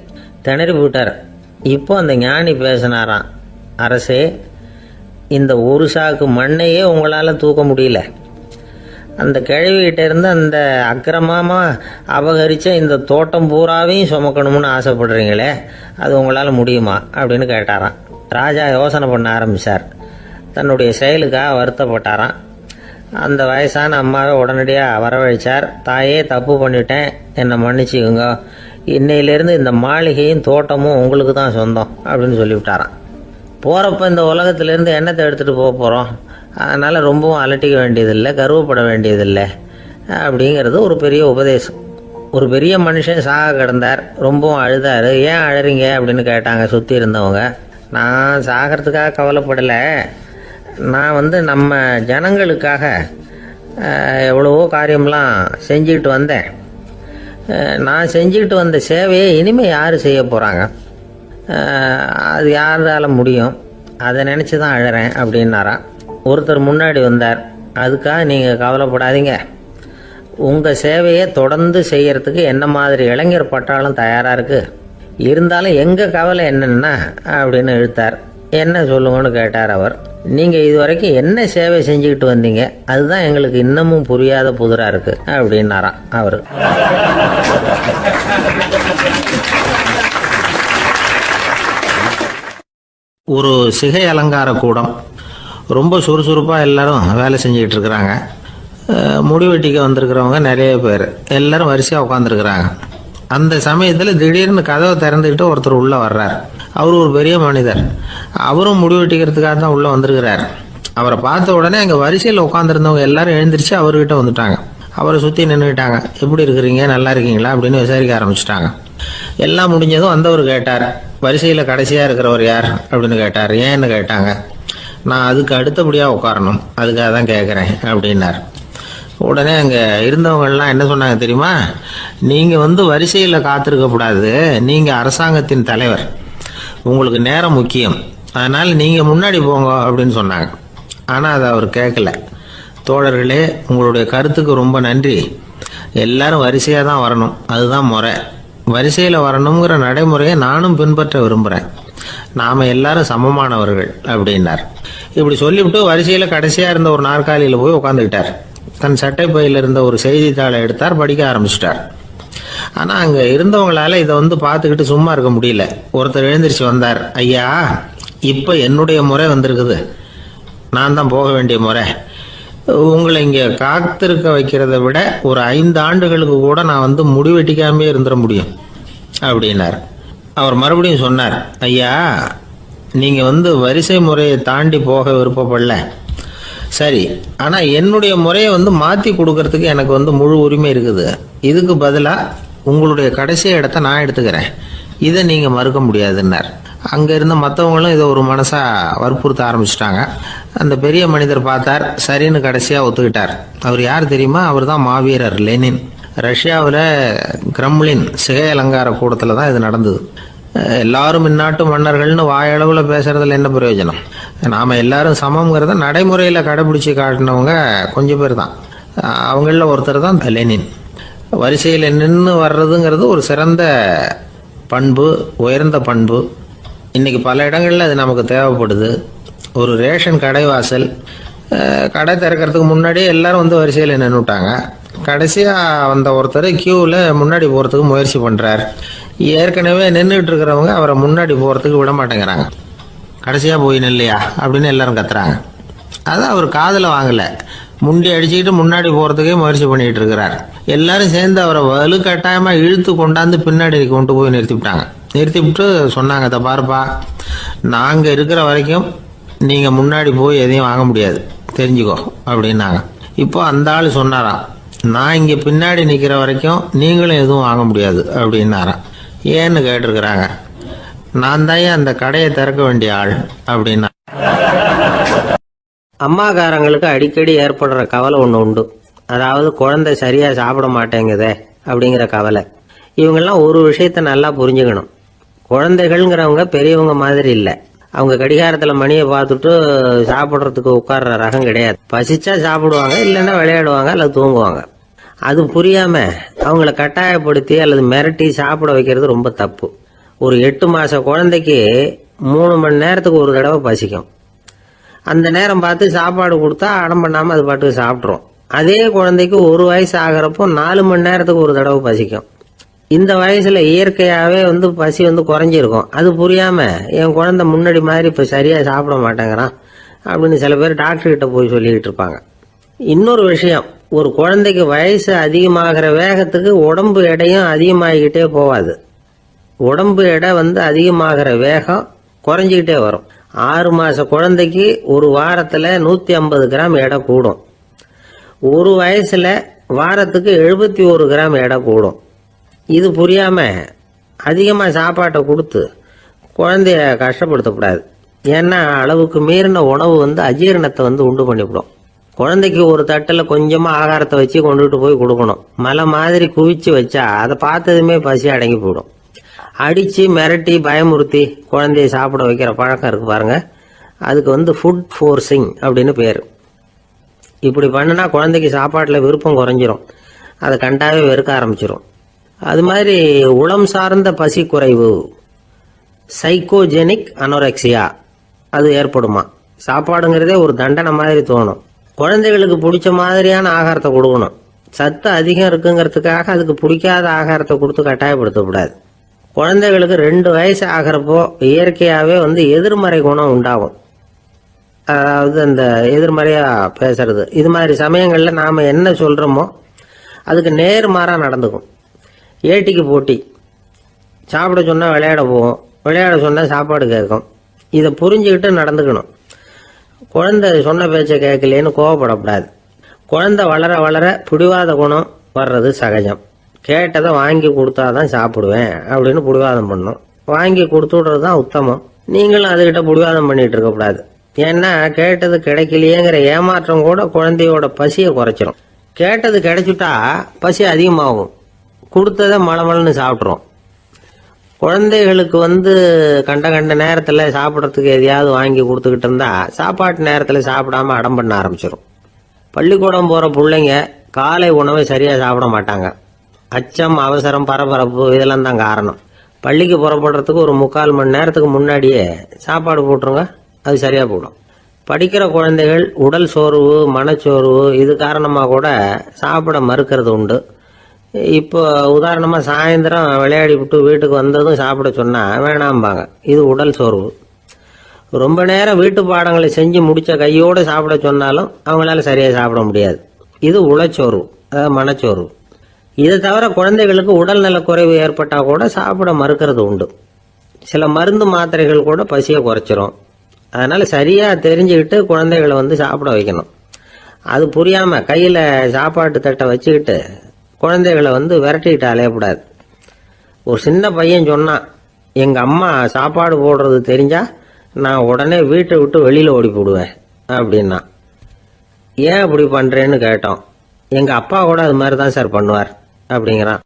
திணறி போயிட்டார். இப்போ அந்த ஞானி பேசினாராம். அரசே, இந்த ஒரு சாக்கு மண்ணையே உங்களால் தூக்க முடியல, அந்த கிழவிகிட்ட இருந்து அந்த அக்கிரமமாக அபகரித்த இந்த தோட்டம் பூராவையும் சுமக்கணும்னு ஆசைப்படுறீங்களே, அது உங்களால் முடியுமா அப்படின்னு கேட்டாராம். ராஜா யோசனை பண்ண ஆரம்பித்தார். தன்னுடைய செயலுக்காக வருத்தப்பட்டாராம். அந்த வயசான அம்மாவை உடனடியாக வரவழைச்சார். தாயே, தப்பு பண்ணிட்டேன், என்னை மன்னிச்சுக்குங்க, இன்னையிலேருந்து இந்த மாளிகையும் தோட்டமும் உங்களுக்கு தான் சொந்தம் அப்படின்னு சொல்லிவிட்டாராம். போகிறப்ப இந்த உலகத்திலேருந்து எண்ணத்தை எடுத்துகிட்டு போக போகிறோம், அதனால் ரொம்பவும் அலட்டிக்க வேண்டியதில்லை, கர்வப்பட வேண்டியதில்லை அப்படிங்கிறது ஒரு பெரிய உபதேசம். ஒரு பெரிய மனுஷன் சாக கிடந்தார், ரொம்பவும் அழுதார். ஏன் அழறீங்க அப்படின்னு கேட்டாங்க சுற்றி இருந்தவங்க. நான் சாகிறதுக்காக கவலைப்படலை, நான் நம்ம ஜனங்களுக்காக எவ்வளவோ காரியம்லாம் செஞ்சுக்கிட்டு வந்தேன். நான் செஞ்சுக்கிட்டு வந்த சேவையை இனிமேல் யார் செய்ய போகிறாங்க, அது யாரால முடியும், அதை நினச்சி தான் அழறேன் அப்படின்னாராம். ஒருத்தர் முன்னாடி வந்தார். அதுக்காக நீங்கள் கவலைப்படாதீங்க, உங்கள் சேவையை தொடர்ந்து செய்கிறதுக்கு என்ன மாதிரி இளைஞர் பட்டாலும் தயாராக இருக்குது, இருந்தாலும் எங்கள் கவலை என்னென்னா அப்படின்னு இழுத்தார். என்ன சொல்லுங்கன்னு கேட்டார் அவர். நீங்கள் இது வரைக்கும் என்ன சேவை செஞ்சுக்கிட்டு வந்தீங்க, அதுதான் எங்களுக்கு இன்னமும் புரியாத புதிராக இருக்குது அப்படின்னாராம் அவர். ஒரு சிகை அலங்கார கூடம், ரொம்ப சுறுசுறுப்பாக எல்லாரும் வேலை செஞ்சுக்கிட்டு இருக்கிறாங்க. முடிவெட்டிக்க வந்திருக்கிறவங்க நிறைய பேர், எல்லாரும் வரிசையாக உட்காந்துருக்குறாங்க. அந்த சமயத்தில் திடீர்னு கதவை திறந்துக்கிட்டு ஒருத்தர் உள்ளே வர்றார். அவர் ஒரு பெரிய மனிதர், அவரும் முடிவெட்டிக்கிறதுக்காக தான் உள்ளே வந்திருக்கிறார். அவரை பார்த்த உடனே அங்கே வரிசையில் உட்காந்துருந்தவங்க எல்லாரும் எழுந்திரிச்சு அவர்கிட்ட வந்துட்டாங்க. அவரை சுற்றி நின்றுக்கிட்டாங்க. எப்படி இருக்கிறீங்க, நல்லா இருக்கீங்களா அப்படின்னு விசாரிக்க ஆரம்பிச்சிட்டாங்க. எல்லாம் முடிஞ்சதும் வந்தவர் கேட்டார், வரிசையில் கடைசியாக இருக்கிறவர் யார் அப்படின்னு கேட்டார். ஏன்னு கேட்டாங்க. நான் அதுக்கு அடுத்தபடியாக உட்காரணும், அதுக்காக தான் கேட்குறேன் அப்படின்னார். உடனே அங்கே இருந்தவங்கள்லாம் என்ன சொன்னாங்க தெரியுமா? நீங்கள் வரிசையில் காத்திருக்கக்கூடாது, நீங்கள் அரசாங்கத்தின் தலைவர், உங்களுக்கு நேரம் முக்கியம், அதனால் நீங்கள் முன்னாடி போங்க அப்படின்னு சொன்னாங்க. ஆனால் அதை அவர் கேட்கல. தோழர்களே, உங்களுடைய கருத்துக்கு ரொம்ப நன்றி. எல்லாரும் வரிசையாக தான் வரணும், அதுதான் முறை. வரிசையில் வரணுங்கிற நடைமுறையை நானும் பின்பற்ற விரும்புகிறேன். நாம் எல்லாரும் சமமானவர்கள் அப்படின்னார். இப்படி சொல்லிவிட்டு வரிசையில் கடைசியாக இருந்த ஒரு நாற்காலியில் போய் உட்காந்துக்கிட்டார். தன் சட்டை பையில் இருந்த ஒரு செய்தித்தாளை எடுத்தார், படிக்க ஆரம்பிச்சிட்டார். ஆனால் அங்கே இருந்தவங்களால இதை பார்த்துக்கிட்டு சும்மா இருக்க முடியல. ஒருத்தர் எழுந்திரிச்சு வந்தார். ஐயா, இப்போ என்னுடைய முறை வந்திருக்குது, நான் தான் போக வேண்டிய முறை. உங்களை இங்கே காத்திருக்க வைக்கிறத விட ஒரு 5 ஆண்டுகளுக்கு கூட நான் முடிவெட்டிக்காமே இருந்துட முடியும் அப்படின்னார். அவர் மறுபடியும் சொன்னார். ஐயா, நீங்கள் வரிசை முறையை தாண்டி போக விருப்பப்படல, சரி, ஆனால் என்னுடைய முறையை மாற்றி கொடுக்கறதுக்கு எனக்கு முழு உரிமை இருக்குது. இதுக்கு பதிலாக உங்களுடைய கடைசி இடத்த நான் எடுத்துக்கிறேன், இதை நீங்கள் மறுக்க முடியாதுன்னார். அங்கே இருந்த மற்றவங்களும் இதை ஒரு மனசாக வற்புறுத்த ஆரம்பிச்சிட்டாங்க. அந்த பெரிய மனிதர் பார்த்தார், சரின்னு கடைசியாக ஒத்துக்கிட்டார். அவர் யார் தெரியுமா? அவர் தான் மாவீரர் லெனின். ரஷ்யாவில் கிரெம்ளின் சிகை அலங்கார கூடத்தில் தான் இது நடந்தது. எல்லாரும் இந்நாட்டு மன்னர்கள்னு வாயளவில் பேசுறதுல என்ன பிரயோஜனம்? நாம் எல்லாரும் சமங்கிறத நடைமுறையில் கடைபிடிச்சி காட்டினவங்க கொஞ்சம் பேர் தான். அவங்களில் ஒருத்தர் தான் லெனின். வரிசையில் நின்று வர்றதுங்கிறது ஒரு சிறந்த பண்பு, உயர்ந்த பண்பு. இன்றைக்கி பல இடங்களில் அது நமக்கு தேவைப்படுது. ஒரு ரேஷன் கடை வாசல், கடை திறக்கிறதுக்கு முன்னாடியே எல்லாரும் வரிசையில் நின்றுட்டாங்க. கடைசியாக வந்த ஒருத்தர் கியூவில் முன்னாடி போகிறதுக்கு முயற்சி பண்ணுறார். ஏற்கனவே நின்றுட்டு இருக்கிறவங்க அவரை முன்னாடி போகிறதுக்கு விட மாட்டேங்கிறாங்க. கடைசியாக போய் நில்லையா அப்படின்னு எல்லாரும் கத்துறாங்க. அதை அவர் காதில் வாங்கலை, முண்டி அடிச்சுக்கிட்டு முன்னாடி போகிறதுக்கே முயற்சி பண்ணிகிட்டு இருக்கிறார். எல்லாரும் சேர்ந்து அவரை வலுக்கட்டாயமாக இழுத்து கொண்டாந்து பின்னாடி கொண்டு போய் நிறுத்திவிட்டாங்க. நிறுத்திவிட்டு சொன்னாங்க, இதை பாருப்பா, நாங்கள் இருக்கிற வரைக்கும் நீங்கள் முன்னாடி போய் எதையும் வாங்க முடியாது, தெரிஞ்சுக்கோ அப்படின்னாங்க. இப்போ அந்த ஆள் சொன்னாராம், நான் இங்கே பின்னாடி நிற்கிற வரைக்கும் நீங்களும் எதுவும் வாங்க முடியாது அப்படின்னாராம். ஏன்னு கேட்டிருக்கிறாங்க. நான் தான் அந்த கடையை திறக்க வேண்டிய ஆள் அப்படின்னா. அம்மாக்காரங்களுக்கு அடிக்கடி ஏற்படுற கவலை ஒன்று உண்டு. அதாவது குழந்தை சரியாக சாப்பிட மாட்டேங்குதே அப்படிங்கிற கவலை. இவங்கெல்லாம் ஒரு விஷயத்த நல்லா புரிஞ்சுக்கணும். குழந்தைகள்ங்கிறவங்க பெரியவங்க மாதிரி இல்லை. அவங்க கடிகாரத்தில் மணியை பார்த்துட்டு சாப்பிட்றதுக்கு உட்கார்ற ரகம் கிடையாது. பசிச்சா சாப்பிடுவாங்க, இல்லைன்னா விளையாடுவாங்க அல்லது தூங்குவாங்க. அது புரியாம அவங்கள கட்டாயப்படுத்தி அல்லது மிரட்டி சாப்பிட வைக்கிறது ரொம்ப தப்பு. ஒரு 8 மாச குழந்தைக்கு 3 மணி நேரத்துக்கு ஒரு தடவை பசிக்கும். அந்த நேரம் பார்த்து சாப்பாடு கொடுத்தா அடம் பண்ணாமல் அது பாட்டுக்கு சாப்பிட்றோம். அதே குழந்தைக்கு 1 வயசு ஆகிறப்போ 4 மணி நேரத்துக்கு ஒரு தடவை பசிக்கும். இந்த வயசுல இயற்கையாகவே பசி குறைஞ்சிருக்கும். அது புரியாம என் குழந்தை முன்னாடி மாதிரி இப்போ சரியா சாப்பிட மாட்டேங்கிறான் அப்படின்னு சில பேர் டாக்டர்கிட்ட போய் சொல்லிக்கிட்டு இருப்பாங்க. இன்னொரு விஷயம், ஒரு குழந்தைக்கு வயசு அதிகமாகிற வேகத்துக்கு உடம்பு எடையும் அதிகமாகிக்கிட்டே போகாது. உடம்பு எடை அதிகமாகிற வேகம் குறைஞ்சிக்கிட்டே வரும். 6 மாச குழந்தைக்கு ஒரு வாரத்தில் 150 கிராம் எடை கூடும். ஒரு வயசுல வாரத்துக்கு 71 கிராம் எடை கூடும். இது புரியாம அதிகமாக சாப்பாட்டை கொடுத்து குழந்தைய கஷ்டப்படுத்தக்கூடாது. ஏன்னா அளவுக்கு மீறின உணவு அஜீரணத்தை உண்டு பண்ணிவிடும். குழந்தைக்கு ஒரு தட்டில் கொஞ்சமாக ஆகாரத்தை வச்சு கொண்டுகிட்டு போய் கொடுக்கணும். மலை மாதிரி குவிச்சு வச்சா அதை பார்த்ததுமே பசி அடங்கி போயிடும். அடித்து மிரட்டி பயமுறுத்தி குழந்தைய சாப்பிட வைக்கிற பழக்கம் இருக்கு பாருங்க, அதுக்கு ஃபுட் ஃபோர்ஸிங் அப்படின்னு பேர். இப்படி பண்ணுனா குழந்தைக்கு சாப்பாட்டில் விருப்பம் குறைஞ்சிரும், அதை கண்டாவே வெறுக்க ஆரம்பிச்சிடும். அது மாதிரி உளம் சார்ந்த பசி குறைவு, சைக்கோஜெனிக் அனோரெக்சியா, அது ஏற்படுமா. சாப்பாடுங்கிறதே ஒரு தண்டனை மாதிரி தோணும். குழந்தைகளுக்கு பிடிச்ச மாதிரியான ஆகாரத்தை கொடுக்கணும். சத்து அதிகம் இருக்குங்கிறதுக்காக அதுக்கு பிடிக்காத ஆகாரத்தை கொடுத்து கட்டாயப்படுத்தக்கூடாது. குழந்தைகளுக்கு 2 வயசு ஆகிறப்போ இயற்கையாகவே எதிர்மறை குணம் உண்டாகும். அதாவது அந்த எதிர்மறையாக பேசுறது. இது மாதிரி சமயங்களில் நாம் என்ன சொல்கிறோமோ அதுக்கு நேர்மாறாக நடந்துக்கும். ஏட்டிக்கு போட்டி, சாப்பிட சொன்னால் விளையாட போவோம், விளையாட சொன்னால் சாப்பாடு கேட்கும். இதை புரிஞ்சுக்கிட்டு நடந்துக்கணும். குழந்தை சொன்ன பேச்சை கேட்கலேன்னு கோவப்படக்கூடாது. குழந்தை வளர வளர பிடிவாத குணம் வர்றது சகஜம். கேட்டதை வாங்கி கொடுத்தாதான் சாப்பிடுவேன் அப்படின்னு பிடிவாதம் பண்ணும். வாங்கி கொடுத்து விடுறது தான் உத்தமம். நீங்களும் அதுகிட்ட பிடிவாதம் பண்ணிட்டு இருக்கக்கூடாது. ஏன்னா கேட்டது கிடைக்கலையேங்கிற ஏமாற்றம் கூட குழந்தையோட பசியை குறைச்சிரும். கேட்டது கிடைச்சிட்டா பசி அதிகமாகும், கொடுத்ததை மளமளன்னு சாப்பிட்றோம். குழந்தைகளுக்கு கண்ட கண்ட நேரத்தில் சாப்பிட்றதுக்கு எதையாவது வாங்கி கொடுத்துக்கிட்டு இருந்தா சாப்பாட்டு நேரத்தில் சாப்பிடாம அடம் பண்ண ஆரம்பிச்சிடும். பள்ளிக்கூடம் போகிற பிள்ளைங்க காலை உணவை சரியாக சாப்பிட மாட்டாங்க. அச்சம், அவசரம், பரபரப்பு இதெல்லாம் தான் காரணம். பள்ளிக்கு புறப்படுறதுக்கு ஒரு 3/4 மணி நேரத்துக்கு முன்னாடியே சாப்பாடு போட்டுருங்க, அது சரியாக போடும். படிக்கிற குழந்தைகள் உடல் சோர்வு, மனச்சோர்வு இது காரணமாக கூட சாப்பிட மறுக்கிறது உண்டு. இப்போ உதாரணமாக சாயந்தரம் விளையாடி விட்டு வீட்டுக்கு வந்ததும் சாப்பிட சொன்னால் வேணாம்பாங்க. இது உடல் சோர்வு. ரொம்ப நேரம் வீட்டு பாடங்களை செஞ்சு முடிச்ச கையோடு சாப்பிட சொன்னாலும் அவங்களால சரியாக சாப்பிட முடியாது. இது உளச்சோர்வு, அதாவது மனச்சோர்வு. இதை தவிர குழந்தைகளுக்கு உடல்நல குறைவு ஏற்பட்டால் கூட சாப்பிட மறுக்கிறது உண்டு. சில மருந்து மாத்திரைகள் கூட பசியை குறைச்சிரும். அதனால் சரியாக தெரிஞ்சுக்கிட்டு குழந்தைகளை சாப்பிட வைக்கணும். அது புரியாமல் கையில் சாப்பாட்டு தட்டை வச்சுக்கிட்டு குழந்தைகளை விரட்டிக்கிட்டு அலையக்கூடாது. ஒரு சின்ன பையன் சொன்னான், எங்கள் அம்மா சாப்பாடு போடுறது தெரிஞ்சா நான் உடனே வீட்டை விட்டு வெளியில் ஓடி போடுவேன் அப்படின்னா. ஏன் அப்படி பண்ணுறேன்னு கேட்டோம். எங்கள் அப்பா கூட அது மாதிரி தான் சார் பண்ணுவார் அப்படிங்கிறான்.